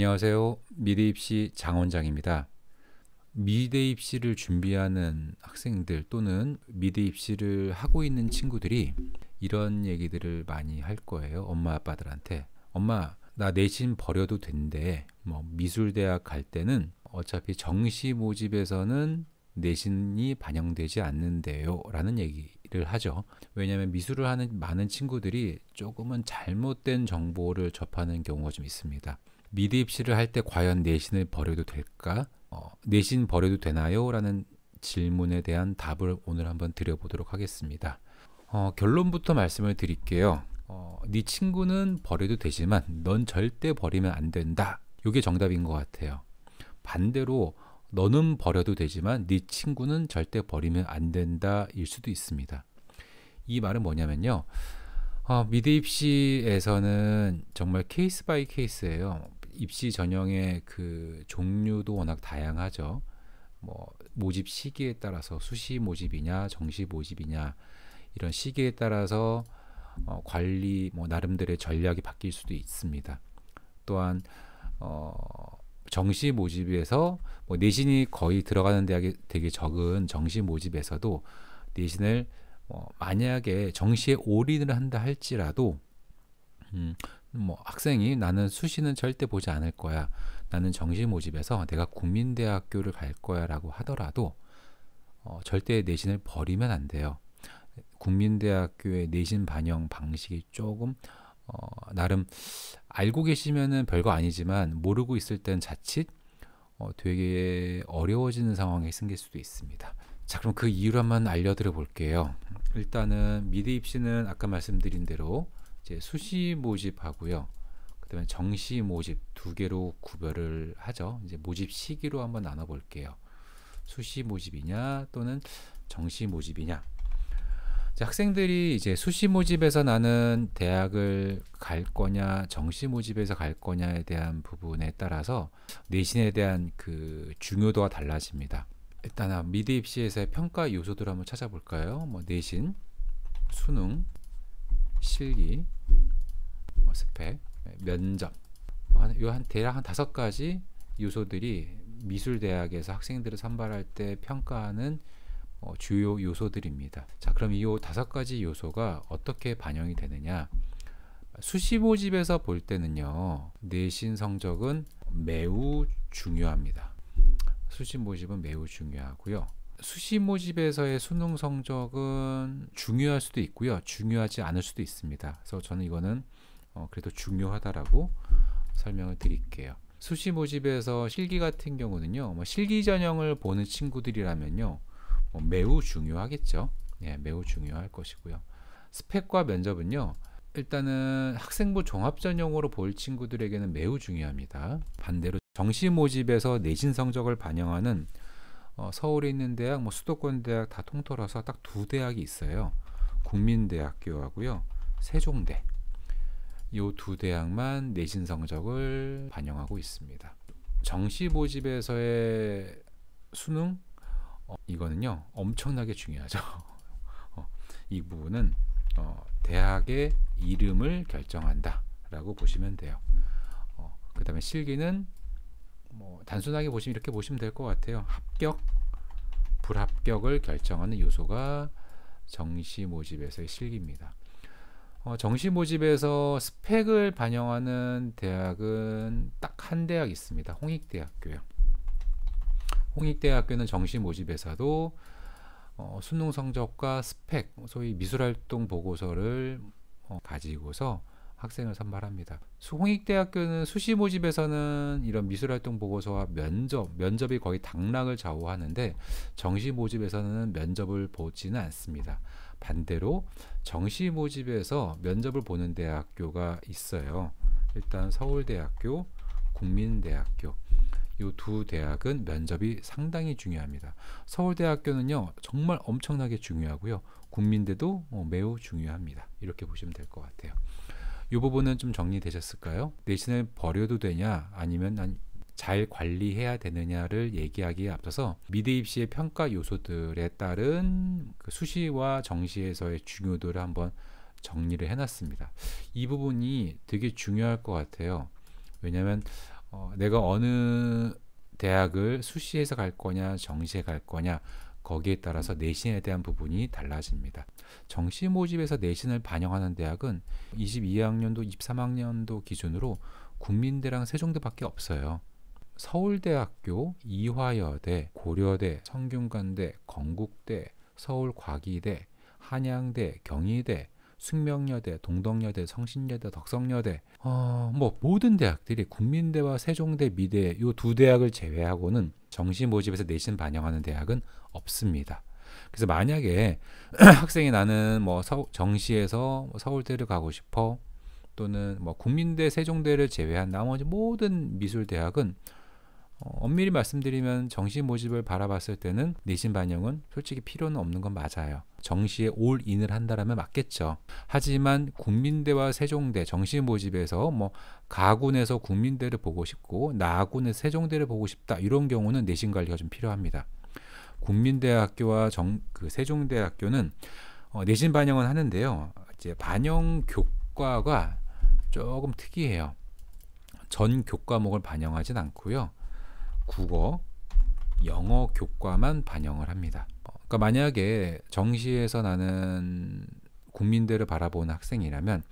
안녕하세요. 미대 입시 장 원장입니다. 미대 입시를 준비하는 학생들 또는 미대 입시를 하고 있는 친구들이 이런 얘기들을 많이 할 거예요. 엄마 아빠들한테. 엄마, 나 내신 버려도 된대. 미술대학 갈 때는 어차피 정시 모집에서는 내신이 반영되지 않는데요. 라는 얘기를 하죠. 왜냐하면 미술을 하는 많은 친구들이 조금은 잘못된 정보를 접하는 경우가 좀 있습니다. 미대 입시를 할 때 과연 내신을 버려도 될까? 내신 버려도 되나요? 라는 질문에 대한 답을 오늘 한번 드려보도록 하겠습니다. 결론부터 말씀을 드릴게요. 네 친구는 버려도 되지만 넌 절대 버리면 안 된다. 이게 정답인 것 같아요. 반대로 너는 버려도 되지만 네 친구는 절대 버리면 안 된다 일 수도 있습니다. 이 말은 뭐냐면요. 미대 입시에서는 정말 케이스 바이 케이스예요. 입시 전형의 그 종류도 워낙 다양하죠. 모집 시기에 따라서 수시 모집이냐, 정시 모집이냐 이런 시기에 따라서 관리 나름대로의 전략이 바뀔 수도 있습니다. 또한 정시 모집에서 내신이 거의 들어가는 대학이 되게 적은 정시 모집에서도 내신을 만약에 정시에 올인을 한다 할지라도 학생이 나는 수시는 절대 보지 않을 거야. 나는 정시 모집에서 내가 국민대학교를 갈 거야 라고 하더라도 절대 내신을 버리면 안 돼요. 국민대학교의 내신 반영 방식이 조금 나름 알고 계시면은 별거 아니지만 모르고 있을 땐 자칫 되게 어려워지는 상황이 생길 수도 있습니다. 자, 그럼 그 이유를 한번 알려드려 볼게요. 일단은 미대 입시는 아까 말씀드린 대로 이제 수시 모집하고요. 그다음에 정시 모집 두 개로 구별을 하죠. 이제 모집 시기로 한번 나눠 볼게요. 수시 모집이냐 또는 정시 모집이냐. 학생들이 이제 수시 모집에서 나는 대학을 갈 거냐, 정시 모집에서 갈 거냐에 대한 부분에 따라서 내신에 대한 그 중요도가 달라집니다. 일단 미대 입시에서의 평가 요소들을 한번 찾아볼까요? 내신, 수능, 실기, 스펙, 면접, 대략 한 5가지 요소들이 미술대학에서 학생들을 선발할 때 평가하는 주요 요소들입니다. 자, 그럼 이 5가지 요소가 어떻게 반영이 되느냐? 수시 모집에서 볼 때는요, 내신 성적은 매우 중요합니다. 수시 모집은 매우 중요하고요. 수시 모집에서의 수능 성적은 중요할 수도 있고요, 중요하지 않을 수도 있습니다. 그래서 저는 이거는 그래도 중요하다라고 설명을 드릴게요. 수시 모집에서 실기 같은 경우는요, 실기 전형을 보는 친구들이라면요, 매우 중요하겠죠. 예, 매우 중요할 것이고요. 스펙과 면접은요, 일단은 학생부 종합 전형으로 볼 친구들에게는 매우 중요합니다. 반대로 정시 모집에서 내신 성적을 반영하는 서울에 있는 대학, 수도권 대학 다 통틀어서 딱 2대학이 있어요. 국민대학교하고요, 세종대. 이 2대학만 내신 성적을 반영하고 있습니다. 정시 모집에서의 수능 이거는요 엄청나게 중요하죠. 이 부분은 대학의 이름을 결정한다 라고 보시면 돼요. 그 다음에 실기는 단순하게 보시면 이렇게 보시면 될 것 같아요. 합격, 불합격을 결정하는 요소가 정시 모집에서의 실기입니다. 정시 모집에서 스펙을 반영하는 대학은 딱 한 대학 있습니다. 홍익대학교요. 홍익대학교는 정시 모집에서도 수능 성적과 스펙, 소위 미술활동 보고서를 가지고서 학생을 선발합니다. 홍익대학교는 수시 모집에서는 이런 미술활동 보고서와 면접이 거의 당락을 좌우하는데 정시 모집에서는 면접을 보지는 않습니다. 반대로 정시 모집에서 면접을 보는 대학교가 있어요. 일단 서울대학교, 국민대학교. 이 2대학은 면접이 상당히 중요합니다. 서울대학교는요 정말 엄청나게 중요하고요, 국민대도 매우 중요합니다. 이렇게 보시면 될 것 같아요. 이 부분은 좀 정리되셨을까요? 내신을 버려도 되냐 아니면 잘 관리해야 되느냐를 얘기하기에 앞서서 미대 입시의 평가 요소들에 따른 그 수시와 정시에서의 중요도를 한번 정리를 해놨습니다. 이 부분이 되게 중요할 것 같아요. 왜냐하면 내가 어느 대학을 수시에서 갈 거냐 정시에 갈 거냐 거기에 따라서 내신에 대한 부분이 달라집니다. 정시 모집에서 내신을 반영하는 대학은 22학년도, 23학년도 기준으로 국민대랑 세종대밖에 없어요. 서울대학교, 이화여대, 고려대, 성균관대, 건국대, 서울과기대, 한양대, 경희대, 숙명여대, 동덕여대, 성신여대, 덕성여대, 뭐 모든 대학들이 국민대와 세종대, 미대 이 두 대학을 제외하고는 정시 모집에서 내신 반영하는 대학은 없습니다. 그래서 만약에 학생이 나는 뭐 정시에서 서울대를 가고 싶어, 또는 뭐 국민대, 세종대를 제외한 나머지 모든 미술 대학은 엄밀히 말씀드리면 정시 모집을 바라봤을 때는 내신 반영은 솔직히 필요는 없는 건 맞아요. 정시에 올인을 한다라면 맞겠죠. 하지만 국민대와 세종대 정시 모집에서 뭐 가군에서 국민대를 보고 싶고 나군에서 세종대를 보고 싶다, 이런 경우는 내신 관리가 좀 필요합니다. 국민대학교와 세종대학교는 내신 반영은 하는데요. 이제 반영 교과가 조금 특이해요. 전 교과목을 반영하진 않고요. 국어, 영어 교과만 반영을 합니다. 그러니까 만약에 정시에서 나는 국민대를 바라보는 학생이라면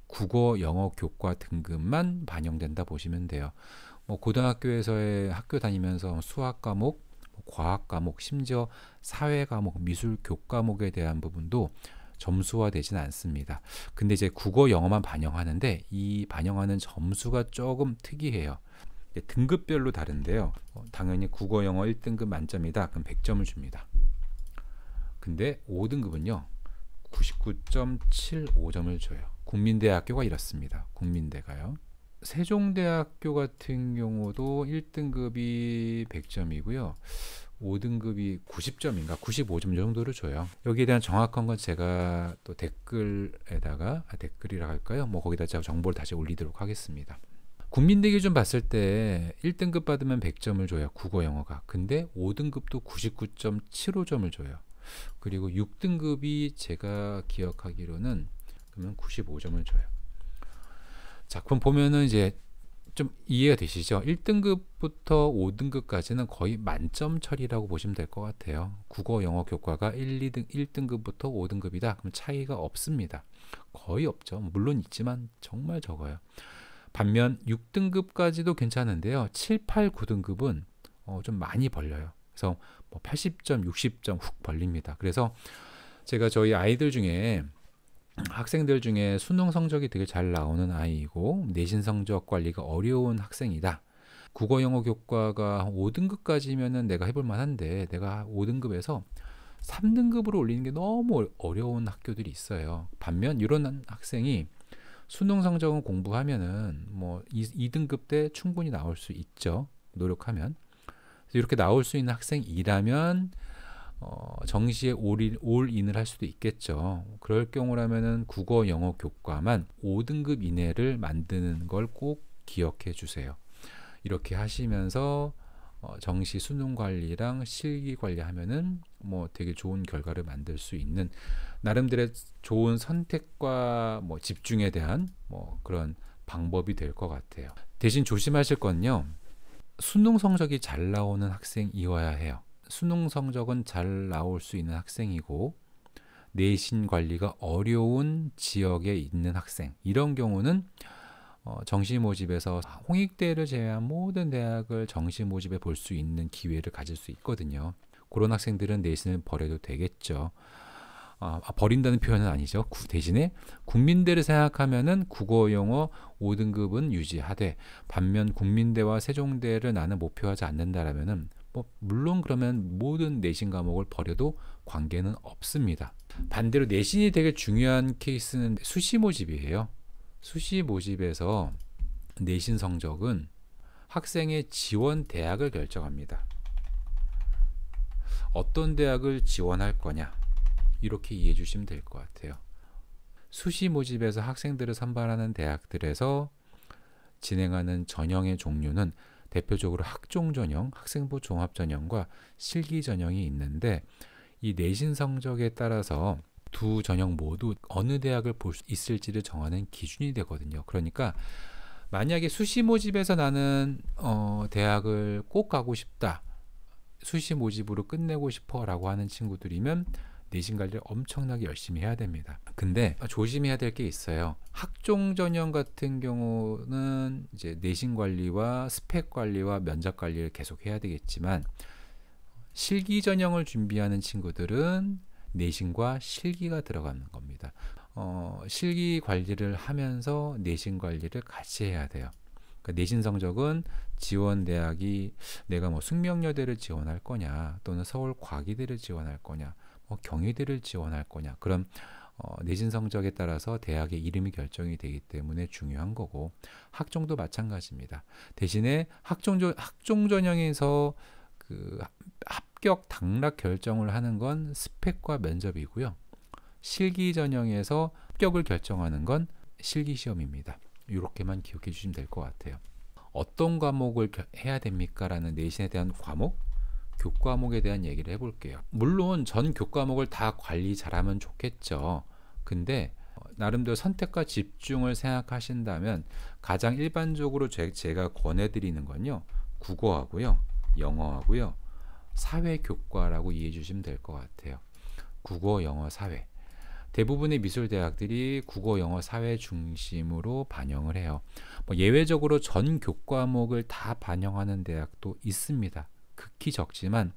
국어, 영어 교과 등급만 반영된다 보시면 돼요. 뭐 고등학교에서의 학교 다니면서 수학 과목, 과학 과목, 심지어 사회 과목, 미술 교과목에 대한 부분도 점수화되지는 않습니다. 근데 이제 국어, 영어만 반영하는데 이 반영하는 점수가 조금 특이해요. 등급별로 다른데요. 당연히 국어, 영어 1등급 만점이다. 그럼 100점을 줍니다. 근데 5등급은요. 99.75점을 줘요. 국민대학교가 이렇습니다. 국민대가요. 세종대학교 같은 경우도 1등급이 100점이고요. 5등급이 90점인가 95점 정도를 줘요. 여기에 대한 정확한 건 제가 또 댓글에다가 댓글이라 할까요? 뭐 거기다 제가 정보를 다시 올리도록 하겠습니다. 국민대 기준 봤을 때 1등급 받으면 100점을 줘요. 국어, 영어가. 근데 5등급도 99.75점을 줘요. 그리고 6등급이 제가 기억하기로는 그러면 95점을 줘요. 자, 그럼 보면은 이제 좀 이해가 되시죠? 1등급부터 5등급까지는 거의 만점 처리라고 보시면 될 것 같아요. 국어, 영어 교과가 1등급부터 5등급이다. 그럼 차이가 없습니다. 거의 없죠. 물론 있지만 정말 적어요. 반면 6등급까지도 괜찮은데요. 7, 8, 9등급은 좀 많이 벌려요. 그래서 뭐 80점, 60점 훅 벌립니다. 그래서 제가 저희 아이들 중에 학생들 중에 수능 성적이 되게 잘 나오는 아이이고 내신 성적 관리가 어려운 학생이다. 국어, 영어 교과가 5등급까지면은 내가 해볼 만한데 내가 5등급에서 3등급으로 올리는 게 너무 어려운 학교들이 있어요. 반면 이런 학생이 수능 성적은 공부하면은 뭐 2등급 때 충분히 나올 수 있죠. 노력하면. 이렇게 나올 수 있는 학생이라면 정시에 올인을 할 수도 있겠죠. 그럴 경우라면은 국어, 영어 교과만 5등급 이내를 만드는 걸 꼭 기억해 주세요. 이렇게 하시면서 정시 수능 관리랑 실기 관리하면은 뭐 되게 좋은 결과를 만들 수 있는 나름대로 좋은 선택과 뭐 집중에 대한 뭐 그런 방법이 될 것 같아요. 대신 조심하실 건요. 수능 성적이 잘 나오는 학생이어야 해요. 수능 성적은 잘 나올 수 있는 학생이고 내신 관리가 어려운 지역에 있는 학생, 이런 경우는 정시 모집에서 홍익대를 제외한 모든 대학을 정시 모집에 볼 수 있는 기회를 가질 수 있거든요. 그런 학생들은 내신을 버려도 되겠죠. 버린다는 표현은 아니죠. 대신에 국민대를 생각하면은 국어, 영어 5등급은 유지하되 반면 국민대와 세종대를 나는 목표하지 않는다라면은 뭐 물론 그러면 모든 내신 과목을 버려도 관계는 없습니다. 반대로 내신이 되게 중요한 케이스는 수시 모집이에요. 수시 모집에서 내신 성적은 학생의 지원 대학을 결정합니다. 어떤 대학을 지원할 거냐, 이렇게 이해해 주시면 될 것 같아요. 수시 모집에서 학생들을 선발하는 대학들에서 진행하는 전형의 종류는 대표적으로 학종 전형, 학생부 종합 전형과 실기 전형이 있는데 이 내신 성적에 따라서 두 전형 모두 어느 대학을 볼 수 있을지를 정하는 기준이 되거든요. 그러니까 만약에 수시 모집에서 나는 대학을 꼭 가고 싶다, 수시 모집으로 끝내고 싶어라고 하는 친구들이면 내신 관리를 엄청나게 열심히 해야 됩니다. 근데 조심해야 될 게 있어요. 학종 전형 같은 경우는 이제 내신 관리와 스펙 관리와 면접 관리를 계속 해야 되겠지만, 실기 전형을 준비하는 친구들은 내신과 실기가 들어가는 겁니다. 실기 관리를 하면서 내신 관리를 같이 해야 돼요. 그러니까 내신 성적은 지원 대학이 내가 뭐 숙명여대를 지원할 거냐, 또는 서울과기대를 지원할 거냐, 뭐 경희대를 지원할 거냐, 그럼 내신 성적에 따라서 대학의 이름이 결정이 되기 때문에 중요한 거고, 학종도 마찬가지입니다. 대신에 학종 전형에서 그 합격 당락 결정을 하는 건 스펙과 면접이고요. 실기 전형에서 합격을 결정하는 건 실기 시험입니다. 이렇게만 기억해 주시면 될 것 같아요. 어떤 과목을 해야 됩니까? 라는 내신에 대한 과목, 교과목에 대한 얘기를 해볼게요. 물론 전 교과목을 다 관리 잘하면 좋겠죠. 근데 나름대로 선택과 집중을 생각하신다면 가장 일반적으로 제가 권해드리는 건요, 국어하고요, 영어하고요, 사회교과라고 이해해 주시면 될 것 같아요. 국어, 영어, 사회. 대부분의 미술대학들이 국어, 영어, 사회 중심으로 반영을 해요. 뭐 예외적으로 전 교과목을 다 반영하는 대학도 있습니다. 극히 적지만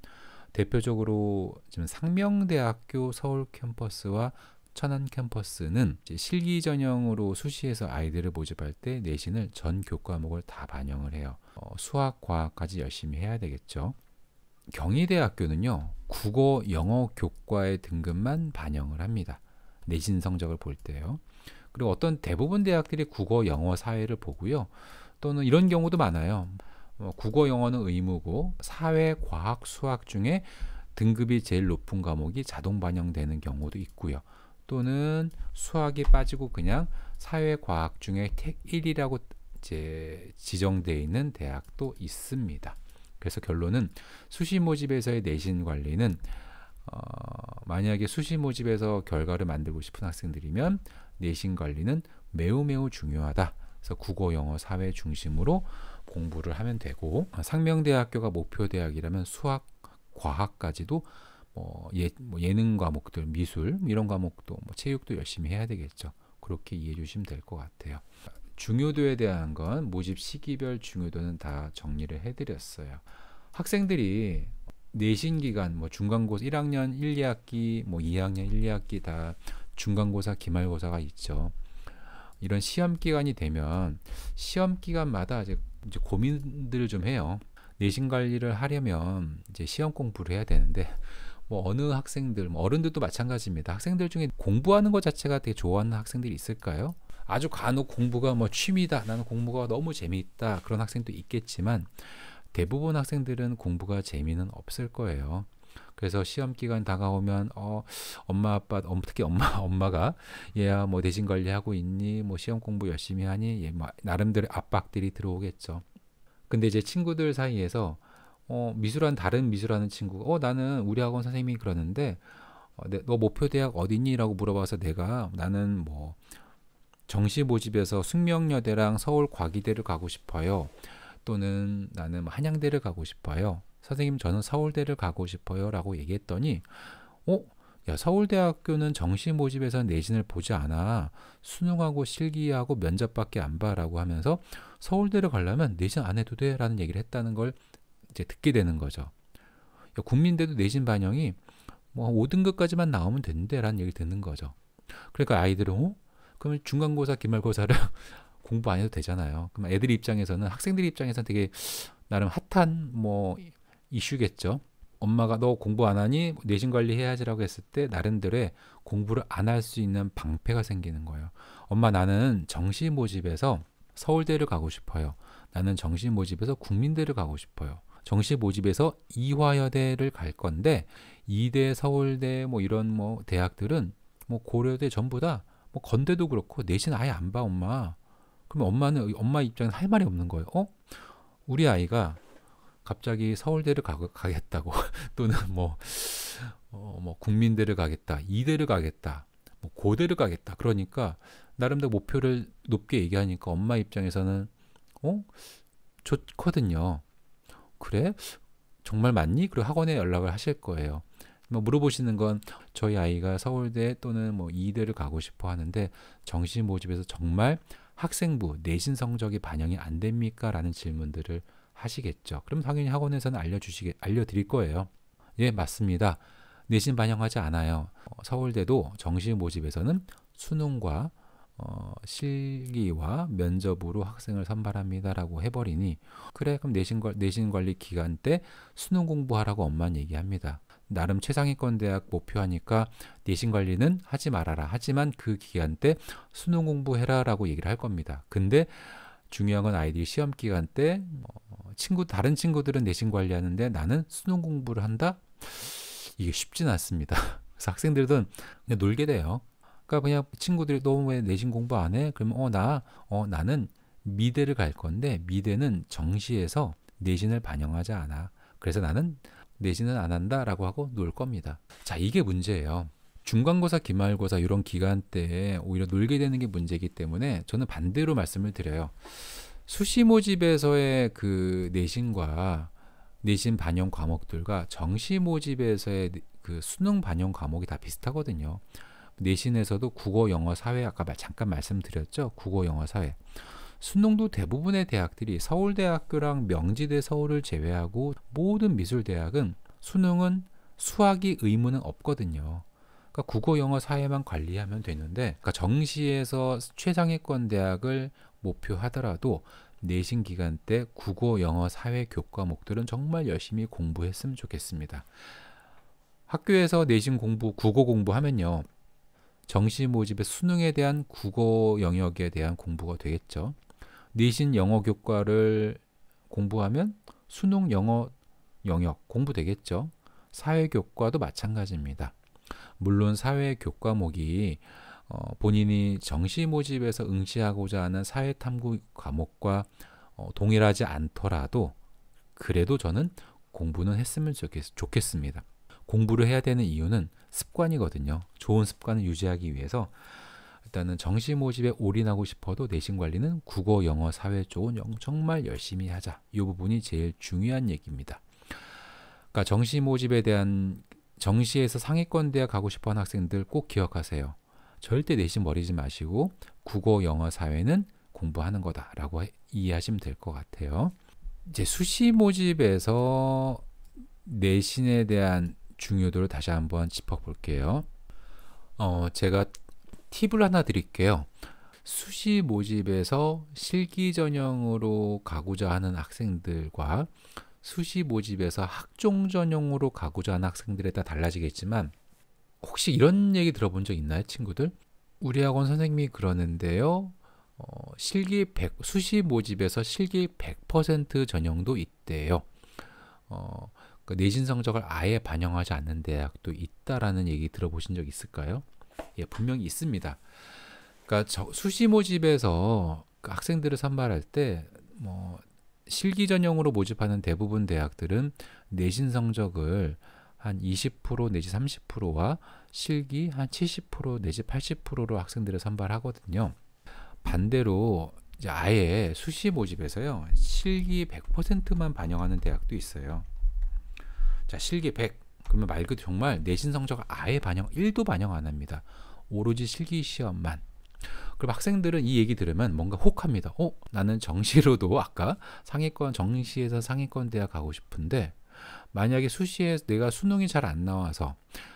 대표적으로 지금 상명대학교 서울 캠퍼스와 천안 캠퍼스는 실기 전형으로 수시에서 아이들을 모집할 때 내신을 전 교과목을 다 반영을 해요. 수학, 과학까지 열심히 해야 되겠죠. 경희대학교는요, 국어, 영어 교과의 등급만 반영을 합니다. 내신 성적을 볼 때요. 그리고 어떤 대부분 대학들이 국어, 영어, 사회를 보고요. 또는 이런 경우도 많아요. 국어, 영어는 의무고 사회, 과학, 수학 중에 등급이 제일 높은 과목이 자동 반영되는 경우도 있고요. 또는 수학이 빠지고 그냥 사회, 과학 중에 택 1이라고 지정되어 있는 대학도 있습니다. 그래서 결론은 수시 모집에서의 내신 관리는 만약에 수시 모집에서 결과를 만들고 싶은 학생들이면 내신 관리는 매우 매우 중요하다. 그래서 국어, 영어, 사회 중심으로 공부를 하면 되고, 상명대학교가 목표 대학이라면 수학, 과학까지도 예능 과목들, 미술 이런 과목도 체육도 열심히 해야 되겠죠. 그렇게 이해해 주시면 될 것 같아요. 중요도에 대한 건 모집 시기별 중요도는 다 정리를 해드렸어요. 학생들이 내신 기간, 중간고사 1학년 1, 2학기, 2학년 1, 2학기 다 중간고사, 기말고사가 있죠. 이런 시험 기간이 되면 시험 기간마다 이제 고민들을 좀 해요. 내신 관리를 하려면 이제 시험 공부를 해야 되는데, 어느 학생들, 어른들도 마찬가지입니다. 학생들 중에 공부하는 것 자체가 되게 좋아하는 학생들이 있을까요? 아주 간혹 공부가 취미다, 나는 공부가 너무 재미있다, 그런 학생도 있겠지만 대부분 학생들은 공부가 재미는 없을 거예요. 그래서 시험 기간 다가오면 엄마 아빠, 특히 엄마가 얘야 내신 관리하고 있니, 시험 공부 열심히 하니, 나름대로 압박들이 들어오겠죠. 근데 이제 친구들 사이에서 다른 미술하는 친구가 나는 우리 학원 선생님이 그러는데 너 목표 대학 어디니? 라고 물어봐서 나는 정시 모집에서 숙명여대랑 서울과기대를 가고 싶어요. 또는 나는 한양대를 가고 싶어요. 선생님 저는 서울대를 가고 싶어요. 라고 얘기했더니 야, 서울대학교는 정시 모집에서 내신을 보지 않아. 수능하고 실기하고 면접밖에 안 봐. 라고 하면서 서울대를 가려면 내신 안 해도 돼. 라는 얘기를 했다는 걸 이제 듣게 되는 거죠. 야, 국민대도 내신 반영이 5등급까지만 나오면 된대. 라는 얘기를 듣는 거죠. 그러니까 아이들은 그러면 중간고사, 기말고사를 공부 안 해도 되잖아요. 그럼 애들 입장에서는, 학생들 입장에서는 되게 나름 핫한 이슈겠죠. 엄마가 너 공부 안 하니 내신 관리해야지라고 했을 때 나름대로의 공부를 안 할 수 있는 방패가 생기는 거예요. 엄마 나는 정시 모집에서 서울대를 가고 싶어요. 나는 정시 모집에서 국민대를 가고 싶어요. 정시 모집에서 이화여대를 갈 건데 이대, 서울대 이런 대학들은 고려대 전부 다 건대도 그렇고 내신 아예 안 봐 엄마. 그럼 엄마 입장에서 할 말이 없는 거예요. 우리 아이가 갑자기 서울대를 가겠다고 또는 국민대를 가겠다, 이대를 가겠다, 고대를 가겠다. 그러니까 나름대로 목표를 높게 얘기하니까 엄마 입장에서는 어? 좋거든요. 그래? 정말 맞니? 그리고 학원에 연락을 하실 거예요. 뭐 물어보시는 건 저희 아이가 서울대 또는 뭐 이대를 가고 싶어 하는데 정시 모집에서 정말 학생부 내신 성적이 반영이 안 됩니까? 라는 질문들을 하시겠죠. 그럼 당연히 학원에서는 알려드릴 거예요. 예, 맞습니다. 내신 반영하지 않아요. 서울대도 정시 모집에서는 수능과 실기와 면접으로 학생을 선발합니다라고 해버리니 그래 그럼 내신 관리 기간 때 수능 공부하라고 엄마는 얘기합니다. 나름 최상위권 대학 목표하니까 내신 관리는 하지 말아라. 하지만 그 기간 때 수능 공부해라라고 얘기를 할 겁니다. 근데 중요한 건 아이들이 시험 기간 때 다른 친구들은 내신 관리하는데 나는 수능 공부를 한다? 이게 쉽진 않습니다. 그래서 학생들은 그냥 놀게 돼요. 그러니까 그냥 친구들이 너 왜 내신 공부 안 해? 그러면 나는 미대를 갈 건데 미대는 정시에서 내신을 반영하지 않아. 그래서 나는 내신은 안 한다라고 하고 놀 겁니다. 자, 이게 문제예요. 중간고사, 기말고사 이런 기간 때에 오히려 놀게 되는 게 문제이기 때문에 저는 반대로 말씀을 드려요. 수시 모집에서의 그 내신과 내신 반영 과목들과 정시 모집에서의 그 수능 반영 과목이 다 비슷하거든요. 내신에서도 국어, 영어, 사회 아까 잠깐 말씀드렸죠. 국어, 영어, 사회. 수능도 대부분의 대학들이 서울대학교랑 명지대 서울을 제외하고 모든 미술대학은 수능은 수학이 의무는 없거든요. 그러니까 국어, 영어, 사회만 관리하면 되는데 그러니까 정시에서 최상위권 대학을 목표하더라도 내신 기간 때 국어, 영어, 사회 교과목들은 정말 열심히 공부했으면 좋겠습니다. 학교에서 내신 공부, 국어 공부하면요. 정시 모집의 수능에 대한 국어 영역에 대한 공부가 되겠죠. 내신 영어 교과를 공부하면 수능 영어 영역 공부되겠죠. 사회 교과도 마찬가지입니다. 물론 사회 교과목이 본인이 정시 모집에서 응시하고자 하는 사회 탐구 과목과 동일하지 않더라도 그래도 저는 공부는 했으면 좋겠습니다. 공부를 해야 되는 이유는 습관이거든요. 좋은 습관을 유지하기 위해서 일단은 정시 모집에 올인하고 싶어도 내신 관리는 국어, 영어, 사회 쪽은 정말 열심히 하자. 이 부분이 제일 중요한 얘기입니다. 그러니까 정시 모집에 대한 정시에서 상위권 대학 가고 싶어하는 학생들 꼭 기억하세요. 절대 내신 버리지 마시고 국어, 영어, 사회는 공부하는 거다라고 이해하시면 될 것 같아요. 이제 수시 모집에서 내신에 대한 중요도를 다시 한번 짚어볼게요. 제가 팁을 하나 드릴게요. 수시 모집에서 실기 전형으로 가고자 하는 학생들과 수시 모집에서 학종 전형으로 가고자 하는 학생들에 따라 달라지겠지만 혹시 이런 얘기 들어본 적 있나요, 친구들? 우리 학원 선생님이 그러는데요. 수시 모집에서 실기 100% 전형도 있대요. 그 내신 성적을 아예 반영하지 않는 대학도 있다라는 얘기 들어보신 적 있을까요? 예, 분명히 있습니다. 그러니까 수시 모집에서 그 학생들을 선발할 때 실기 전형으로 모집하는 대부분 대학들은 내신 성적을 한 20% 내지 30%와 실기 한 70% 내지 80%로 학생들을 선발하거든요. 반대로 이제 아예 수시 모집에서요. 실기 100%만 반영하는 대학도 있어요. 자, 실기 100. 그러면 말 그대로 정말 내신 성적을 아예 1도 반영 안 합니다. 오로지 실기 시험만. 그럼 학생들은 이 얘기 들으면 뭔가 혹합니다. 나는 정시로도 아까 정시에서 상위권 대학 가고 싶은데 만약에 수시에 내가 수능이 잘 안 나와서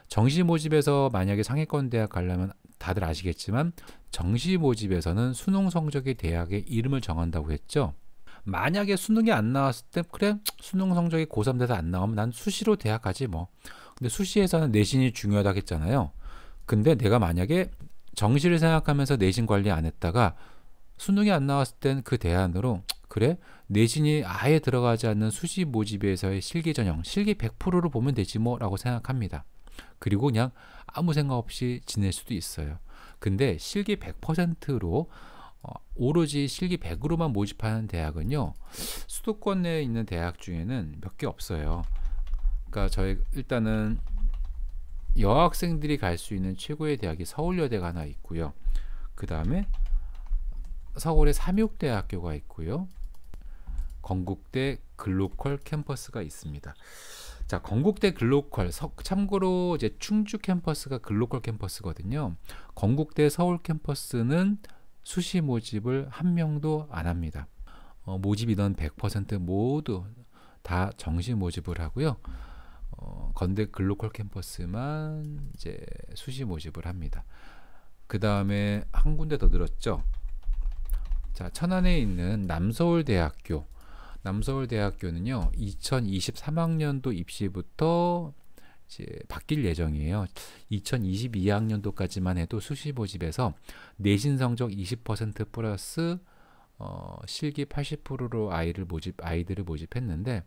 정시 모집에서 만약에 상위권 대학 가려면 다들 아시겠지만 정시 모집에서는 수능 성적이 대학의 이름을 정한다고 했죠. 만약에 수능이 안 나왔을 때 그래 수능 성적이 고3 돼서 안 나오면 난 수시로 대학 가지 뭐. 근데 수시에서는 내신이 중요하다고 했잖아요. 근데 내가 만약에 정시를 생각하면서 내신 관리 안 했다가 수능이 안 나왔을 땐 그 대안으로 그래 내신이 아예 들어가지 않는 수시 모집에서의 실기 전형 실기 100%로 보면 되지 뭐 라고 생각합니다. 그리고 그냥 아무 생각 없이 지낼 수도 있어요. 근데 실기 100%로 오로지 실기 100으로만 모집하는 대학은요. 수도권 내에 있는 대학 중에는 몇 개 없어요. 그러니까 저희 일단은 여학생들이 갈 수 있는 최고의 대학이 서울여대가 하나 있고요. 그 다음에 서울의 삼육대학교가 있고요. 건국대 글로컬 캠퍼스가 있습니다. 자, 건국대 글로컬, 참고로 이제 충주 캠퍼스가 글로컬 캠퍼스거든요. 건국대 서울 캠퍼스는 수시 모집을 한 명도 안 합니다. 모집 인원 100% 모두 다 정시 모집을 하고요. 건대 글로컬 캠퍼스만 이제 수시 모집을 합니다. 그 다음에 한 군데 더 늘었죠. 자, 천안에 있는 남서울대학교. 남서울대학교는요, 2023학년도 입시부터 이제 바뀔 예정이에요. 2022학년도까지만 해도 수시 모집에서 내신 성적 20% 플러스 실기 80%로 아이들을 모집했는데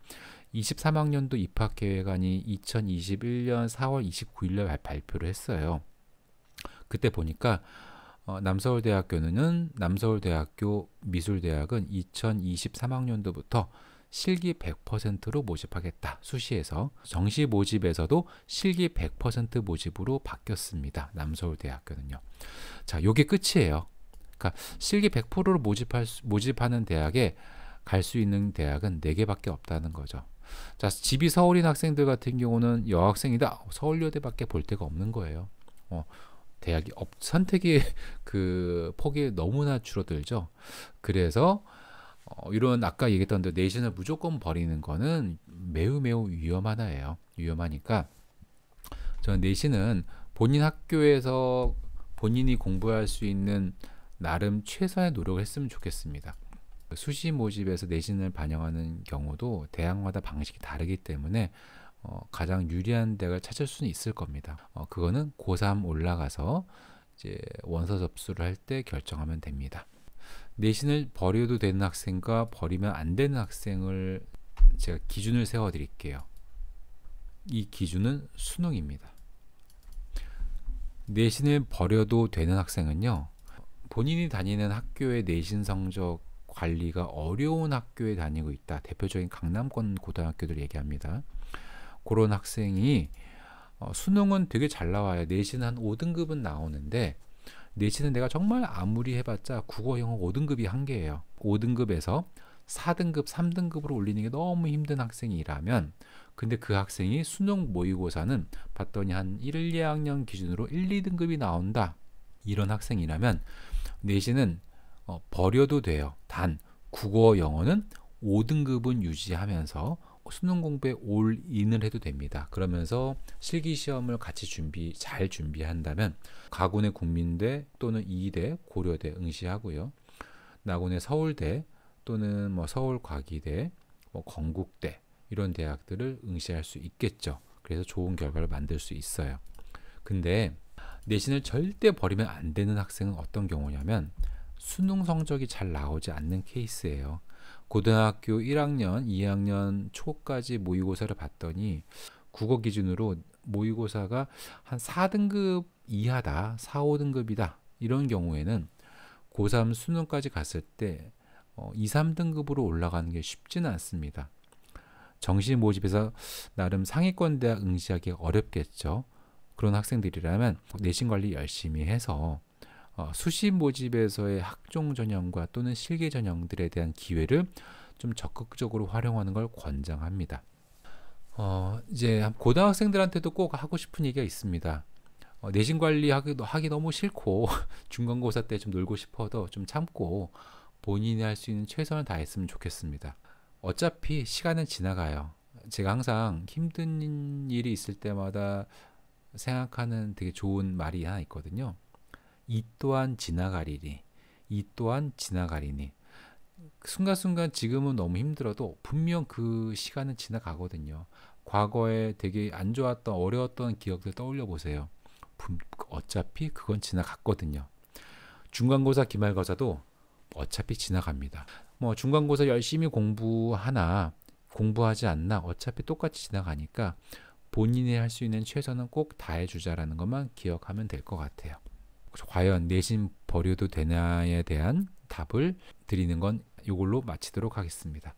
23학년도 입학 계획안이 2021년 4월 29일에 발표를 했어요. 그때 보니까 남서울대학교 미술대학은 2023학년도부터 실기 100%로 모집하겠다. 수시에서 정시 모집에서도 실기 100% 모집으로 바뀌었습니다. 남서울대학교는요. 자, 요게 끝이에요. 그러니까 실기 100%로 모집하는 대학에 갈 수 있는 대학은 4개밖에 없다는 거죠. 자, 집이 서울인 학생들 같은 경우는 여학생이다. 서울여대밖에 볼 데가 없는 거예요. 대학이 선택의 그 폭이 너무나 줄어들죠. 그래서 이런 아까 얘기했던 대로 내신을 무조건 버리는 거는 매우 위험하다예요. 위험하니까 저는 내신은 본인 학교에서 본인이 공부할 수 있는 나름 최선의 노력을 했으면 좋겠습니다. 수시 모집에서 내신을 반영하는 경우도 대학마다 방식이 다르기 때문에 가장 유리한 대학을 찾을 수는 있을 겁니다. 그거는 고3 올라가서 이제 원서 접수를 할 때 결정하면 됩니다. 내신을 버려도 되는 학생과 버리면 안 되는 학생을 제가 기준을 세워 드릴게요. 이 기준은 수능입니다. 내신을 버려도 되는 학생은요, 본인이 다니는 학교의 내신 성적 관리가 어려운 학교에 다니고 있다. 대표적인 강남권 고등학교들 얘기합니다. 그런 학생이 수능은 되게 잘 나와요. 내신 한 5등급은 나오는데 내신은 내가 정말 아무리 해봤자 국어, 영어 5등급이 한계예요. 5등급에서 4등급, 3등급으로 올리는 게 너무 힘든 학생이라면 근데 그 학생이 수능 모의고사는 봤더니 한 1, 2학년 기준으로 1, 2등급이 나온다. 이런 학생이라면 내신은 버려도 돼요. 단 국어, 영어는 5등급은 유지하면서 수능 공부에 올인을 해도 됩니다. 그러면서 실기시험을 같이 잘 준비한다면 가군의 국민대 또는 이대, 고려대 응시하고요. 나군의 서울대 또는 서울과기대, 건국대 이런 대학들을 응시할 수 있겠죠. 그래서 좋은 결과를 만들 수 있어요. 근데 내신을 절대 버리면 안 되는 학생은 어떤 경우냐면 수능 성적이 잘 나오지 않는 케이스예요. 고등학교 1학년, 2학년 초까지 모의고사를 봤더니 국어 기준으로 모의고사가 한 4등급 이하다, 4, 5등급이다. 이런 경우에는 고3 수능까지 갔을 때 2, 3등급으로 올라가는 게 쉽지는 않습니다. 정시 모집에서 나름 상위권 대학 응시하기 어렵겠죠. 그런 학생들이라면 내신 관리 열심히 해서 수시 모집에서의 학종 전형과 또는 실기 전형들에 대한 기회를 좀 적극적으로 활용하는 걸 권장합니다. 이제 고등학생들한테도 꼭 하고 싶은 얘기가 있습니다. 내신 관리 하기 너무 싫고 중간고사 때 좀 놀고 싶어도 좀 참고 본인이 할 수 있는 최선을 다했으면 좋겠습니다. 어차피 시간은 지나가요. 제가 항상 힘든 일이 있을 때마다 생각하는 되게 좋은 말이 하나 있거든요. 이 또한 지나가리니, 이 또한 지나가리니. 순간순간 지금은 너무 힘들어도 분명 그 시간은 지나가거든요. 과거에 되게 안 좋았던 어려웠던 기억들 떠올려 보세요. 어차피 그건 지나갔거든요. 중간고사, 기말고사도 어차피 지나갑니다. 중간고사 열심히 공부하지 않나 어차피 똑같이 지나가니까 본인이 할 수 있는 최선은 꼭 다해주자라는 것만 기억하면 될 것 같아요. 과연 내신 버려도 되나에 대한 답을 드리는 건 이걸로 마치도록 하겠습니다.